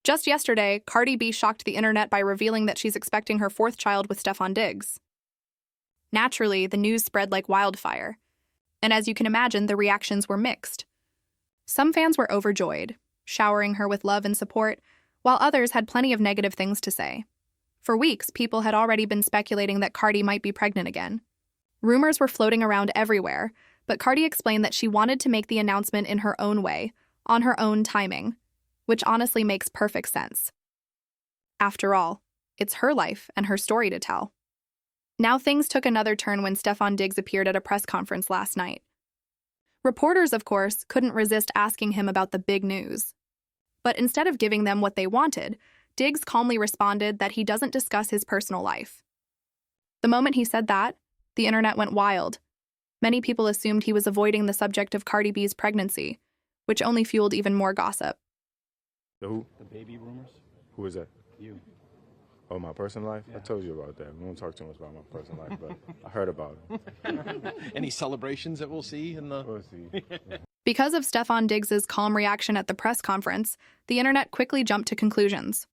Just yesterday, Cardi B shocked the internet by revealing that she's expecting her fourth child with Stefon Diggs. Naturally, the news spread like wildfire, and as you can imagine, the reactions were mixed. Some fans were overjoyed, showering her with love and support, while others had plenty of negative things to say. For weeks, people had already been speculating that Cardi might be pregnant again. Rumors were floating around everywhere, but Cardi explained that she wanted to make the announcement in her own way, on her own timing, which honestly makes perfect sense. After all, it's her life and her story to tell. Now things took another turn when Stefon Diggs appeared at a press conference last night. Reporters, of course, couldn't resist asking him about the big news. But instead of giving them what they wanted, Diggs calmly responded that he doesn't discuss his personal life. The moment he said that, the internet went wild. Many people assumed he was avoiding the subject of Cardi B's pregnancy, which only fueled even more gossip. The who? The baby rumors? Who is that? You. Oh, my personal life? Yeah. I told you about that. We won't talk too much about my personal life, but I heard about it. Any celebrations that we'll see in the... We'll see. Because of Stefon Diggs' calm reaction at the press conference, the internet quickly jumped to conclusions.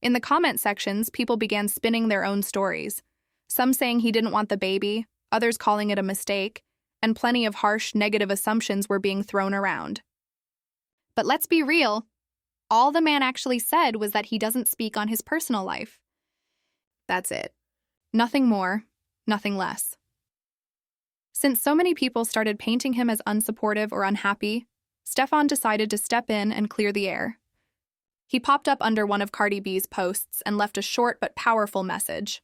In the comment sections, people began spinning their own stories, some saying he didn't want the baby, others calling it a mistake, and plenty of harsh, negative assumptions were being thrown around. But let's be real. All the man actually said was that he doesn't speak on his personal life. That's it. Nothing more, nothing less. Since so many people started painting him as unsupportive or unhappy, Stefon decided to step in and clear the air. He popped up under one of Cardi B's posts and left a short but powerful message.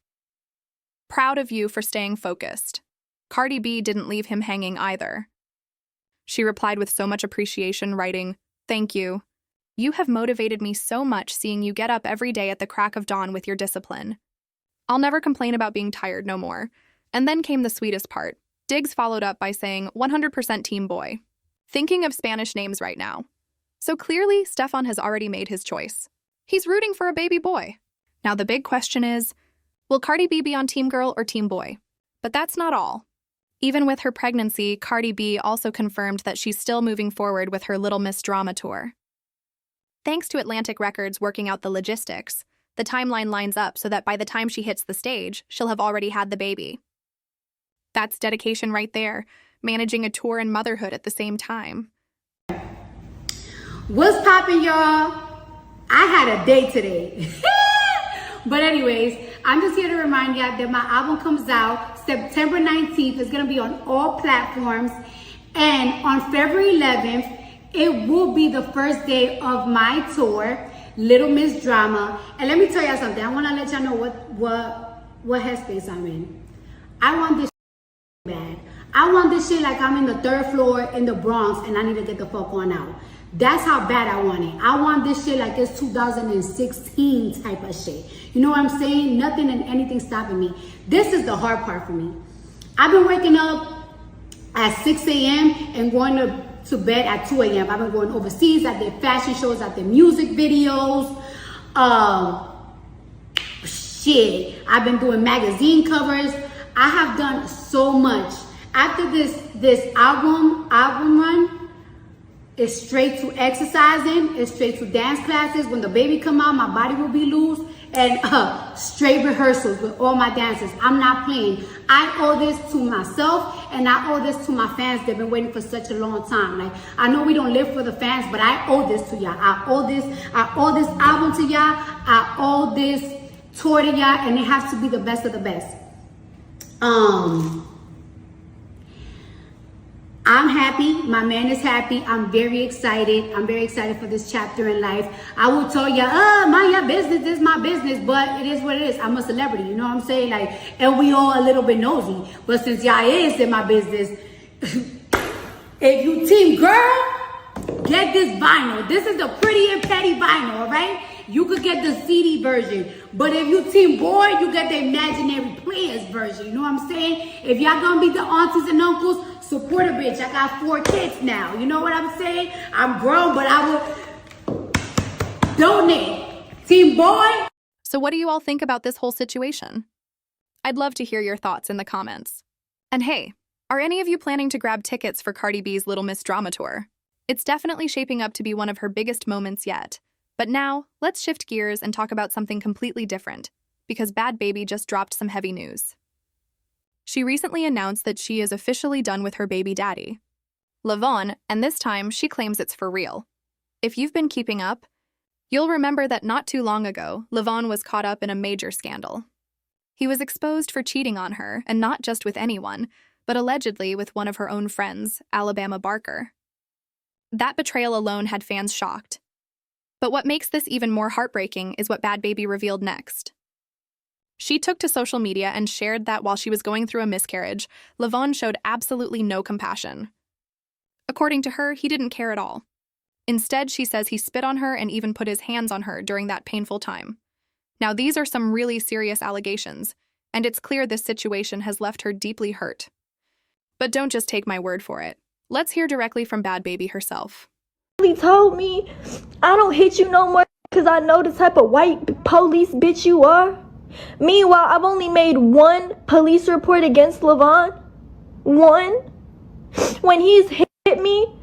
Proud of you for staying focused. Cardi B didn't leave him hanging either. She replied with so much appreciation, writing, "Thank you. You have motivated me so much seeing you get up every day at the crack of dawn with your discipline. I'll never complain about being tired no more." And then came the sweetest part. Diggs followed up by saying, 100% team boy. Thinking of Spanish names right now. So clearly, Stefon has already made his choice. He's rooting for a baby boy. Now the big question is, will Cardi B be on team girl or team boy? But that's not all. Even with her pregnancy, Cardi B also confirmed that she's still moving forward with her Little Miss Drama tour. Thanks to Atlantic Records working out the logistics, the timeline lines up so that by the time she hits the stage, she'll have already had the baby. That's dedication right there, managing a tour and motherhood at the same time. What's poppin', y'all? I had a day today. But anyways, I'm just here to remind y'all that my album comes out September 19th. It's gonna be on all platforms. And on February 11th, it will be the first day of my tour, Little Miss Drama. And let me tell y'all something. I wanna let y'all know what headspace I'm in. I want this bad. I want this shit like I'm in the 3rd floor in the Bronx and I need to get the fuck on out. That's how bad I want it. I want this shit like it's 2016 type of shit. You know what I'm saying? Nothing and anything stopping me. This is the hard part for me. I've been waking up at 6 a.m. and going to bed at 2 a.m. I've been going overseas. I did fashion shows. I did music videos. Shit. I've been doing magazine covers. I have done so much. After this album run, it's straight to exercising, it's straight to dance classes. When the baby come out, my body will be loose. And straight rehearsals with all my dancers. I'm not playing. I owe this to myself and I owe this to my fans. They've been waiting for such a long time. Like, I know we don't live for the fans, but I owe this to y'all. I owe this album to y'all. I owe this tour to y'all, and it has to be the best of the best. I'm happy. My man is happy. I'm very excited. I'm very excited for this chapter in life. I will tell y'all, mind your business. This is my business, but it is what it is. I'm a celebrity. You know what I'm saying? Like, and we all a little bit nosy. But since y'all is in my business, if you team girl, get this vinyl. This is the Pretty and Petty vinyl, all right? You could get the CD version. But if you team boy, you get the Imaginary Players version. You know what I'm saying? If y'all gonna be the aunties and uncles, support a bitch. I got 4 kids now. You know what I'm saying? I'm grown, but I will donate. Team boy. So what do you all think about this whole situation? I'd love to hear your thoughts in the comments. And hey, are any of you planning to grab tickets for Cardi B's Little Miss Drama tour? It's definitely shaping up to be one of her biggest moments yet. But now, let's shift gears and talk about something completely different, because BhadBhabie just dropped some heavy news. She recently announced that she is officially done with her baby daddy, Levon, and this time she claims it's for real. If you've been keeping up, you'll remember that not too long ago, Levon was caught up in a major scandal. He was exposed for cheating on her, and not just with anyone, but allegedly with one of her own friends, AlabamaBarker. That betrayal alone had fans shocked. But what makes this even more heartbreaking is what BhadBhabie revealed next. She took to social media and shared that while she was going through a miscarriage, Levon showed absolutely no compassion. According to her, he didn't care at all. Instead, she says he spit on her and even put his hands on her during that painful time. Now, these are some really serious allegations, and it's clear this situation has left her deeply hurt. But don't just take my word for it. Let's hear directly from BhadBhabie herself. He told me, I don't hit you no more because I know the type of white police bitch you are. Meanwhile, I've only made one police report against Levon. One. When he's hit me,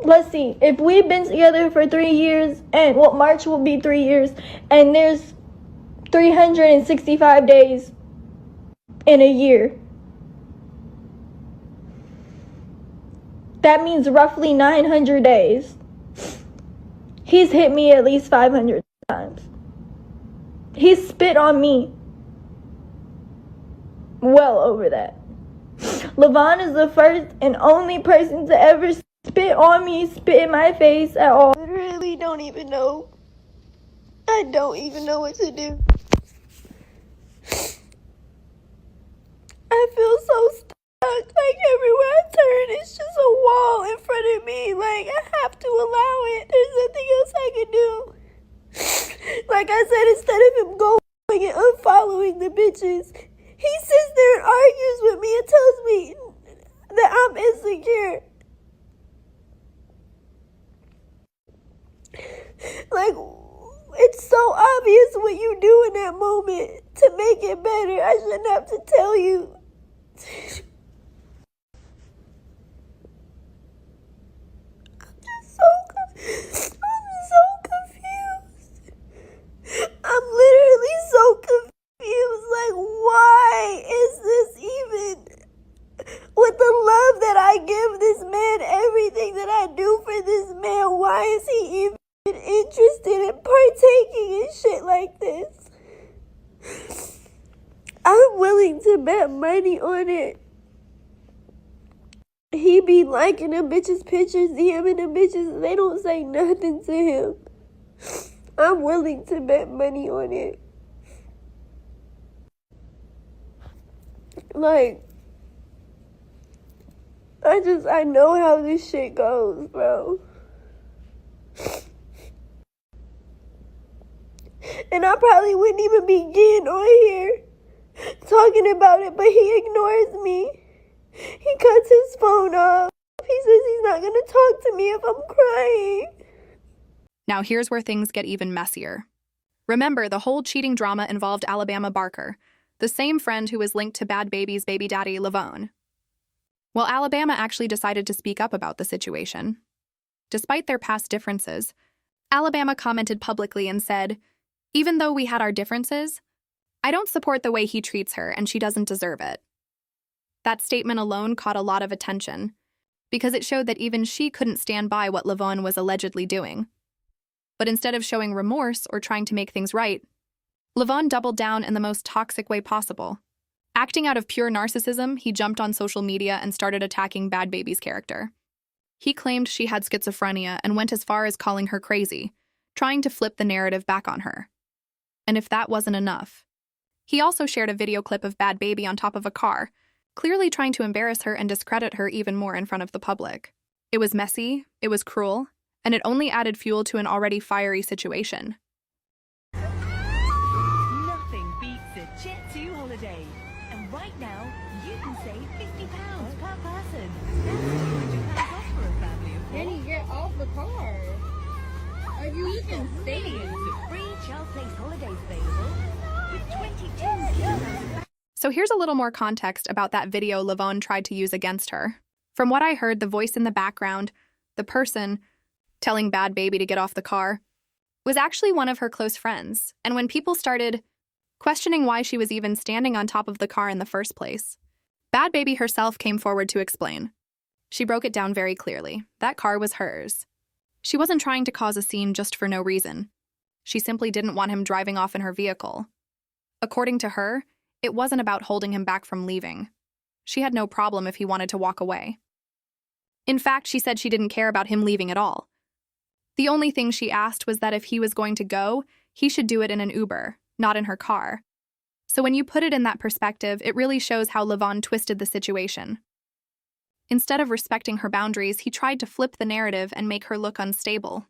let's see, if we've been together for 3 years, and March will be 3 years, and there's 365 days in a year. That means roughly 900 days. He's hit me at least 500 times. He spit on me. Well over that. Levon is the first and only person to ever spit on me, spit in my face at all. I literally don't even know. I don't even know what to do. I feel so stuck. Like everywhere I turn, it's just a wall in front of me. Like I have to allow it. There's nothing else I can do. Like I said, instead of him going and unfollowing the bitches, he sits there and argues with me and tells me that I'm insecure. Like, it's so obvious what you do in that moment to make it better. I shouldn't have to tell you. I'm so confused. I'm literally so confused. Like, why is this even, with the love that I give this man, everything that I do for this man, why is he even interested in partaking in shit like this? I'm willing to bet money on it. He be liking them bitches' pictures, DMing them bitches, and they don't say nothing to him. I'm willing to bet money on it. Like, I know how this shit goes, bro. And I probably wouldn't even begin on here talking about it, but he ignores me. He cuts his phone off. He says he's not going to talk to me if I'm crying. Now here's where things get even messier. Remember, the whole cheating drama involved AlabamaBarker, the same friend who was linked to BhadBhabie's baby daddy, Levon. Well, Alabama actually decided to speak up about the situation. Despite their past differences, Alabama commented publicly and said, "Even though we had our differences, I don't support the way he treats her and she doesn't deserve it." That statement alone caught a lot of attention because it showed that even she couldn't stand by what Levon was allegedly doing. But instead of showing remorse or trying to make things right, Levon doubled down in the most toxic way possible. Acting out of pure narcissism, he jumped on social media and started attacking BhadBhabie's character. He claimed she had schizophrenia and went as far as calling her crazy, trying to flip the narrative back on her. And if that wasn't enough, he also shared a video clip of BhadBhabie on top of a car, clearly trying to embarrass her and discredit her even more in front of the public. It was messy, it was cruel, and it only added fuel to an already fiery situation. Nothing beats a Jet2 holiday. And right now, you can save £50 per person. That's £200 off for a family of four. Can you get off the car? Are you even staying? Millions of free child place holidays available with 22 So here's a little more context about that video Levon tried to use against her. From what I heard, the voice in the background, the person telling BhadBhabie to get off the car, was actually one of her close friends, and when people started questioning why she was even standing on top of the car in the first place, BhadBhabie herself came forward to explain. She broke it down very clearly. That car was hers. She wasn't trying to cause a scene just for no reason. She simply didn't want him driving off in her vehicle. According to her, it wasn't about holding him back from leaving. She had no problem if he wanted to walk away. In fact, she said she didn't care about him leaving at all. The only thing she asked was that if he was going to go, he should do it in an Uber, not in her car. So when you put it in that perspective, it really shows how Levon twisted the situation. Instead of respecting her boundaries, he tried to flip the narrative and make her look unstable.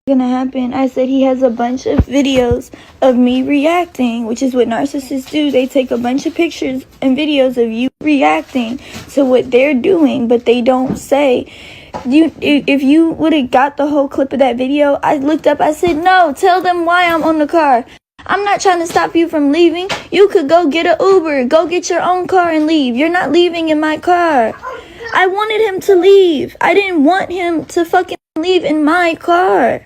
Gonna happen. I said he has a bunch of videos of me reacting, which is what narcissists do. They take a bunch of pictures and videos of you reacting to what they're doing, but they don't say. If you would have got the whole clip of that video, I looked up, I said, no, tell them why I'm on the car. I'm not trying to stop you from leaving. You could go get an Uber, go get your own car and leave. You're not leaving in my car. I wanted him to leave. I didn't want him to fucking leave in my car.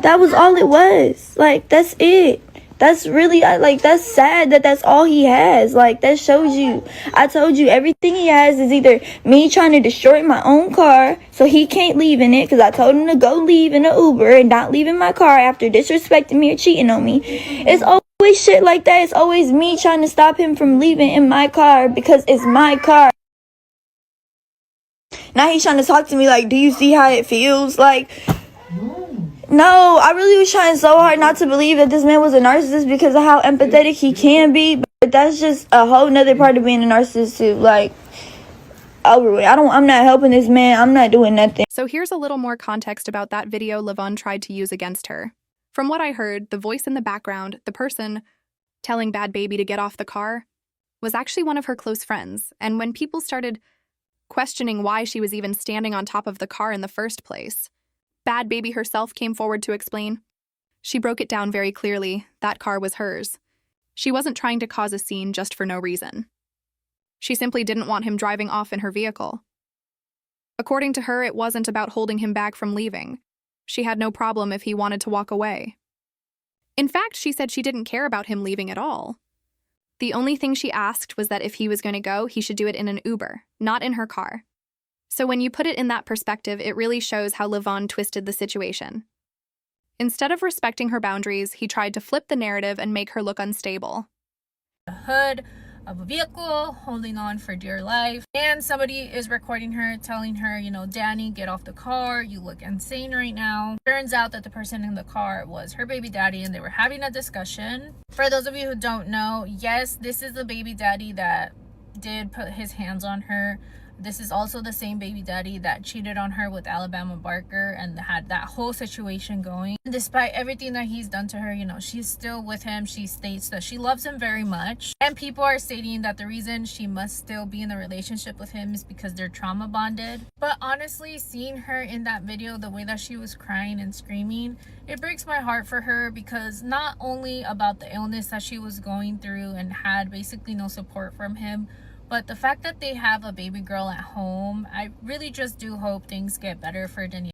That was all it was. Like, that's it. That's really, that's sad that that's all he has. Like, that shows you. I told you everything he has is either me trying to destroy my own car so he can't leave in it because I told him to go leave in an Uber and not leave in my car after disrespecting me or cheating on me. It's always shit like that. It's always me trying to stop him from leaving in my car because it's my car. Now he's trying to talk to me like, do you see how it feels? Like, no, I really was trying so hard not to believe that this man was a narcissist because of how empathetic he can be. But that's just a whole nother part of being a narcissist too. Like, over with. I'm not helping this man. I'm not doing nothing. So here's a little more context about that video Levon tried to use against her. From what I heard, the voice in the background, the person telling BhadBhabie to get off the car, was actually one of her close friends. And when people started questioning why she was even standing on top of the car in the first place, BhadBhabie herself came forward to explain. She broke it down very clearly. That car was hers. She wasn't trying to cause a scene just for no reason. She simply didn't want him driving off in her vehicle. According to her, it wasn't about holding him back from leaving. She had no problem if he wanted to walk away. In fact, she said she didn't care about him leaving at all. The only thing she asked was that if he was going to go, he should do it in an Uber, not in her car. So when you put it in that perspective, it really shows how Levon twisted the situation. Instead of respecting her boundaries, he tried to flip the narrative and make her look unstable. The hood of a vehicle, holding on for dear life, and somebody is recording her, telling her, you know, Danny, get off the car, you look insane right now. Turns out that the person in the car was her baby daddy, and they were having a discussion. For those of you who don't know, yes, this is the baby daddy that did put his hands on her. This is also the same baby daddy that cheated on her with AlabamaBarker and had that whole situation going. Despite everything that he's done to her, you know, she's still with him. She states that she loves him very much. And people are stating that the reason she must still be in the relationship with him is because they're trauma bonded. But honestly, seeing her in that video, the way that she was crying and screaming, it breaks my heart for her, because not only about the illness that she was going through and had basically no support from him, but the fact that they have a baby girl at home, I really just do hope things get better for Danielle.